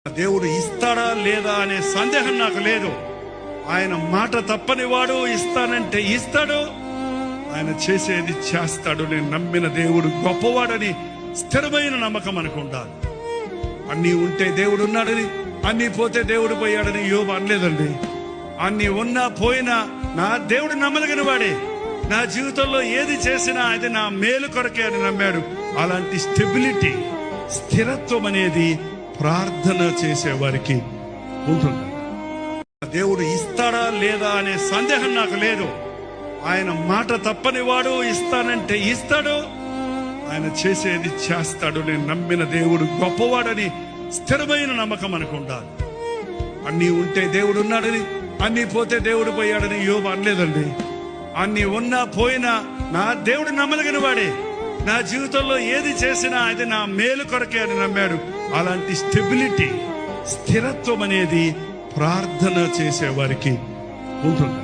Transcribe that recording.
దేవుడు ఇస్తాడా లేదా అనే సందేహం నాకు లేదు. ఆయన మాట తప్పని వాడు, ఇస్తానంటే ఇస్తాడు, ఆయన చేసేది చేస్తాడు. నేను నమ్మిన దేవుడు గొప్పవాడని స్థిరమైన నమ్మకం మనకు ఉండాలి. అన్నీ ఉంటే దేవుడు ఉన్నాడని, అన్నీ పోతే దేవుడు పోయాడని యోబు అనలేదండి. అన్నీ ఉన్నా పోయినా నా దేవుడు నమ్మదగిన వాడే. నా జీవితంలో ఏది చేసినా అది నా మేలు కొరకే అని నమ్మాడు. అలాంటి స్టెబిలిటీ, స్థిరత్వం అనేది ప్రార్థన చేసేవారికి ఉంటుంది. దేవుడు ఇస్తాడా లేదా అనే సందేహం నాకు లేదు. ఆయన మాట తప్పని వాడు, ఇస్తానంటే ఇస్తాడు, ఆయన చేసేది చేస్తాడు. నేను నమ్మిన దేవుడు గొప్పవాడని స్థిరమైన నమ్మకం మనకు ఉండాలి. అన్నీ ఉంటే దేవుడు ఉన్నాడని, అన్నీ పోతే దేవుడు పోయాడని యోబు అనలేదండి. అన్నీ ఉన్నా పోయినా నా దేవుడు నమ్మదగిన వాడే. నా జీవితంలో ఏది చేసినా అది నా మేలు కొరకే అని నమ్మాడు. అలాంటి స్టెబిలిటీ, స్థిరత్వం అనేది ప్రార్థన చేసేవారికి ఉంటుంది.